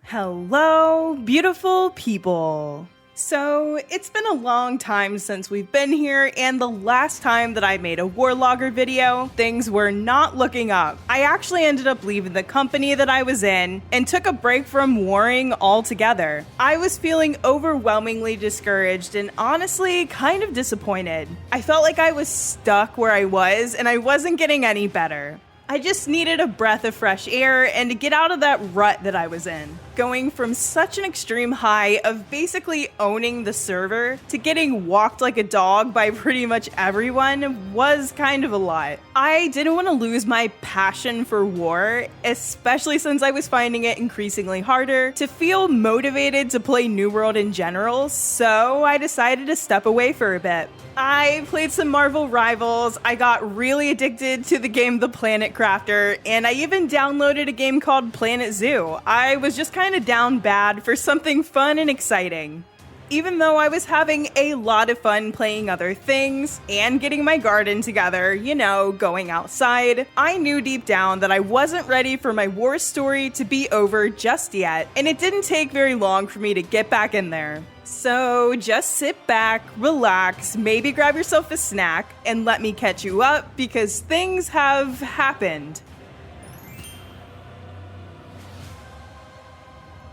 Hello, beautiful people. So, it's been a long time since we've been here, and the last time that I made a Warlogger video, things were not looking up. I actually ended up leaving the company that I was in, and took a break from warring altogether. I was feeling overwhelmingly discouraged and honestly kind of disappointed. I felt like I was stuck where I was, and I wasn't getting any better. I just needed a breath of fresh air and to get out of that rut that I was in. Going from such an extreme high of basically owning the server to getting walked like a dog by pretty much everyone was kind of a lot. I didn't want to lose my passion for war, especially since I was finding it increasingly harder to feel motivated to play New World in general, so I decided to step away for a bit. I played some Marvel Rivals, I got really addicted to the game The Planet Crafter, and I even downloaded a game called Planet Zoo. I was just kind of down bad for something fun and exciting. Even though I was having a lot of fun playing other things and getting my garden together, going outside, I knew deep down that I wasn't ready for my war story to be over just yet, and it didn't take very long for me to get back in there. So just sit back, relax, maybe grab yourself a snack, and let me catch you up because things have happened.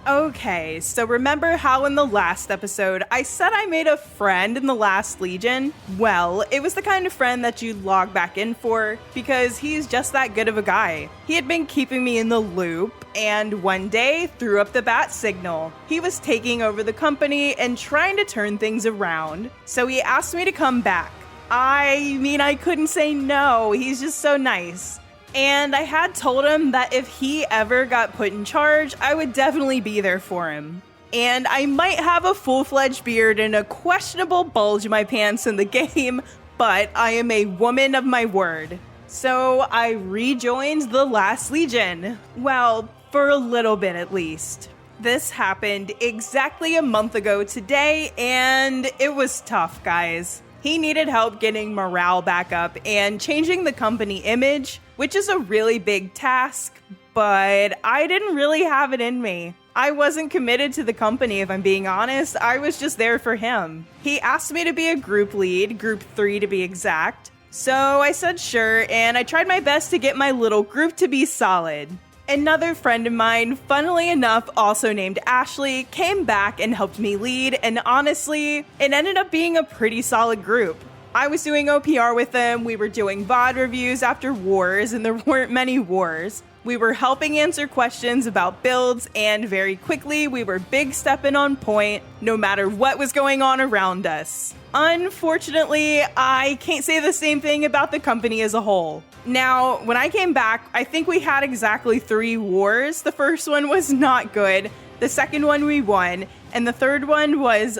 Okay, so remember how in the last episode I said I made a friend in the last Legion? Well, it was the kind of friend that you'd log back in for because he's just that good of a guy. He had been keeping me in the loop and one day threw up the bat signal. He was taking over the company and trying to turn things around, so he asked me to come back. I couldn't say no, he's just so nice. And I had told him that if he ever got put in charge, I would definitely be there for him. And I might have a full-fledged beard and a questionable bulge in my pants in the game, but I am a woman of my word. So I rejoined the last Legion. Well, for a little bit at least. This happened exactly a month ago today, and it was tough, guys. He needed help getting morale back up and changing the company image, which is a really big task, but I didn't really have it in me. I wasn't committed to the company, if I'm being honest. I was just there for him. He asked me to be a group lead, group 3 to be exact. So I said sure, and I tried my best to get my little group to be solid. Another friend of mine, funnily enough also named Ashley, came back and helped me lead, and honestly, it ended up being a pretty solid group. I was doing OPR with them, we were doing VOD reviews after wars, and there weren't many wars. We were helping answer questions about builds, and very quickly we were big stepping on point, no matter what was going on around us. Unfortunately, I can't say the same thing about the company as a whole. Now, when I came back, I think we had exactly 3 wars. The first one was not good, the second one we won, and the third one was,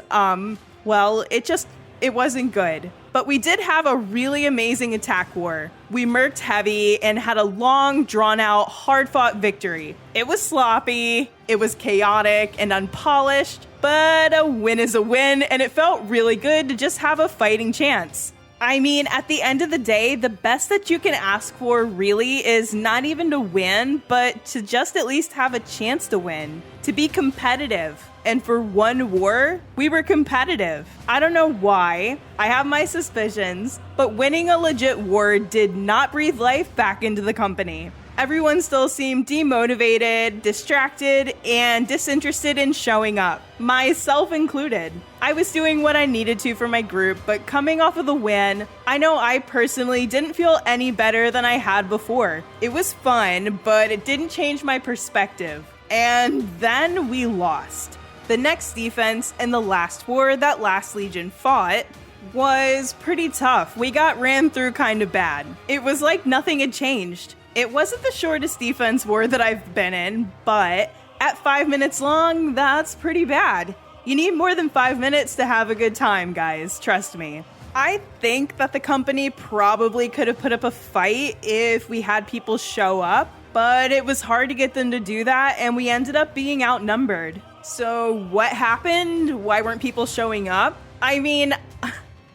it wasn't good. But we did have a really amazing attack war. We merked heavy and had a long, drawn-out, hard-fought victory. It was sloppy, it was chaotic and unpolished, but a win is a win, and it felt really good to just have a fighting chance. I mean, at the end of the day, the best that you can ask for really is not even to win, but to just at least have a chance to win, to be competitive. And for one war, we were competitive. I don't know why, I have my suspicions, but winning a legit war did not breathe life back into the company. Everyone still seemed demotivated, distracted, and disinterested in showing up, myself included. I was doing what I needed to for my group, but coming off of the win, I know I personally didn't feel any better than I had before. It was fun, but it didn't change my perspective. And then we lost. The next defense in the last war that last Legion fought was pretty tough. We got rammed through kind of bad. It was like nothing had changed. It wasn't the shortest defense war that I've been in, but at 5 minutes long, that's pretty bad. You need more than 5 minutes to have a good time, guys, trust me. I think that the company probably could have put up a fight if we had people show up, but it was hard to get them to do that, and we ended up being outnumbered. So what happened? Why weren't people showing up? I mean,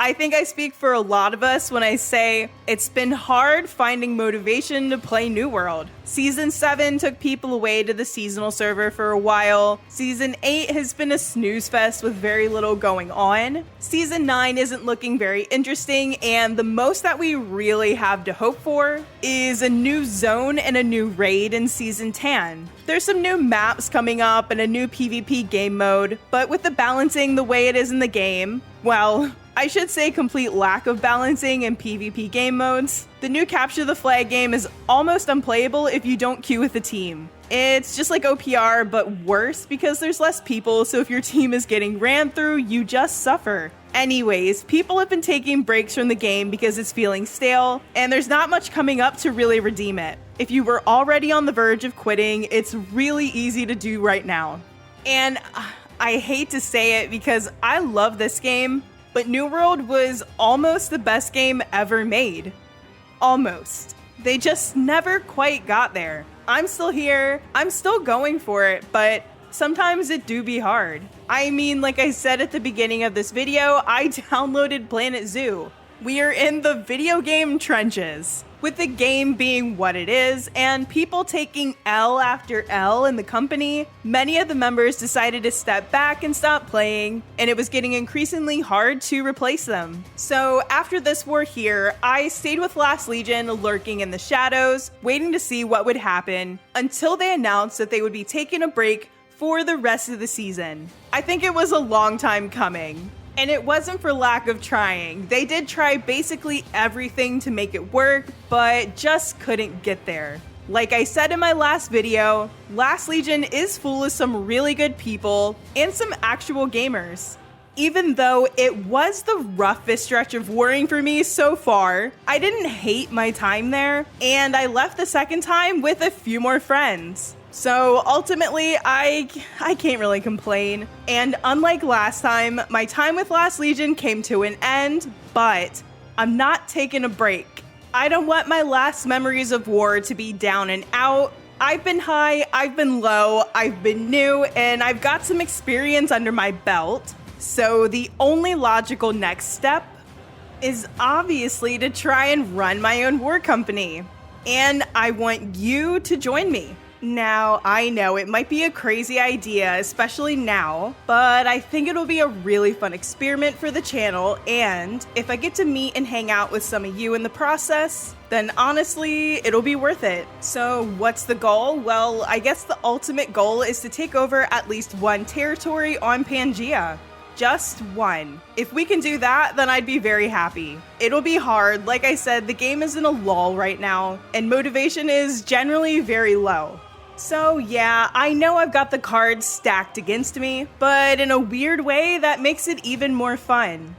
I think I speak for a lot of us when I say it's been hard finding motivation to play New World. Season 7 took people away to the seasonal server for a while. Season 8 has been a snooze fest with very little going on. Season 9 isn't looking very interesting, and the most that we really have to hope for is a new zone and a new raid in Season 10. There's some new maps coming up and a new PvP game mode, but with the balancing the way it is in the game, well, I should say complete lack of balancing in PvP game modes, the new Capture the Flag game is almost unplayable if you don't queue with the team. It's just like OPR, but worse because there's less people, so if your team is getting ran through, you just suffer. Anyways, people have been taking breaks from the game because it's feeling stale, and there's not much coming up to really redeem it. If you were already on the verge of quitting, it's really easy to do right now. And I hate to say it because I love this game, but New World was almost the best game ever made. Almost. They just never quite got there. I'm still here, I'm still going for it, but sometimes it do be hard. I mean, like I said at the beginning of this video, I downloaded Planet Zoo. We are in the video game trenches, with the game being what it is, and people taking L after L in the company. Many of the members decided to step back and stop playing, and it was getting increasingly hard to replace them. So after this war here, I stayed with Last Legion lurking in the shadows, waiting to see what would happen, until they announced that they would be taking a break for the rest of the season. I think it was a long time coming. And it wasn't for lack of trying. They did try basically everything to make it work, but just couldn't get there. Like I said in my last video, Last Legion is full of some really good people and some actual gamers. Even though it was the roughest stretch of warring for me so far, I didn't hate my time there, and I left the second time with a few more friends. So ultimately, I can't really complain. And unlike last time, my time with Last Legion came to an end, but I'm not taking a break. I don't want my last memories of war to be down and out. I've been high, I've been low, I've been new, and I've got some experience under my belt. So the only logical next step is obviously to try and run my own war company. And I want you to join me. Now, I know it might be a crazy idea, especially now, but I think it'll be a really fun experiment for the channel, and if I get to meet and hang out with some of you in the process, then honestly, it'll be worth it. So what's the goal? Well, I guess the ultimate goal is to take over at least one territory on Pangea. Just one. If we can do that, then I'd be very happy. It'll be hard. Like I said, the game is in a lull right now, and motivation is generally very low. So yeah, I know I've got the cards stacked against me, but in a weird way, that makes it even more fun.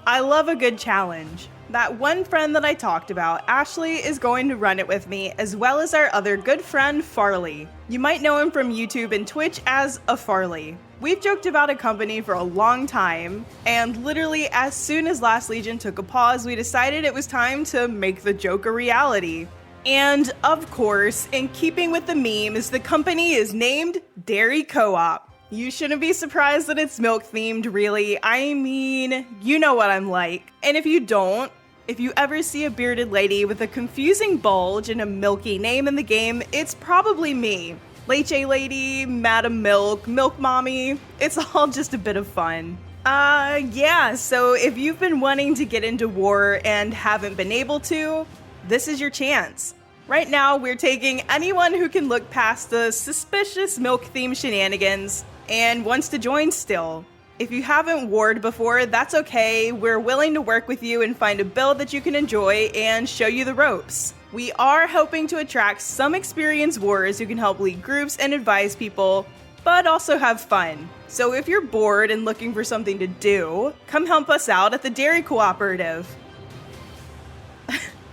I love a good challenge. That one friend that I talked about, Ashley, is going to run it with me, as well as our other good friend, Farley. You might know him from YouTube and Twitch as a Farley. We've joked about a company for a long time, and literally as soon as Last Legion took a pause, we decided it was time to make the joke a reality. And of course, in keeping with the memes, the company is named Dairy Co-op. You shouldn't be surprised that it's milk themed, really. I mean, you know what I'm like. And if you don't, if you ever see a bearded lady with a confusing bulge and a milky name in the game, it's probably me. Leche Lady, Madam Milk, Milk Mommy, it's all just a bit of fun. Yeah, so if you've been wanting to get into war and haven't been able to, this is your chance. Right now, we're taking anyone who can look past the suspicious milk-themed shenanigans and wants to join still. If you haven't warred before, that's okay. We're willing to work with you and find a build that you can enjoy and show you the ropes. We are hoping to attract some experienced warriors who can help lead groups and advise people, but also have fun. So if you're bored and looking for something to do, come help us out at the Dairy Cooperative.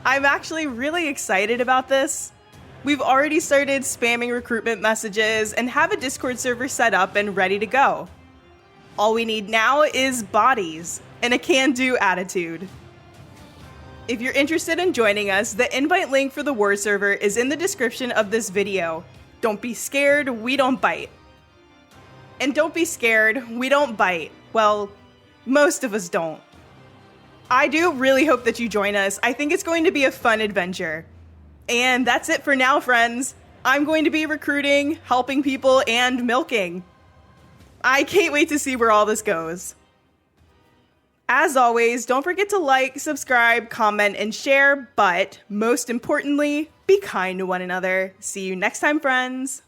I'm actually really excited about this. We've already started spamming recruitment messages and have a Discord server set up and ready to go. All we need now is bodies and a can-do attitude. If you're interested in joining us, the invite link for the war server is in the description of this video. Don't be scared, we don't bite. And don't be scared, we don't bite. Well, most of us don't. I do really hope that you join us. I think it's going to be a fun adventure. And that's it for now, friends. I'm going to be recruiting, helping people, and milking. I can't wait to see where all this goes. As always, don't forget to like, subscribe, comment, and share, but most importantly, be kind to one another. See you next time, friends.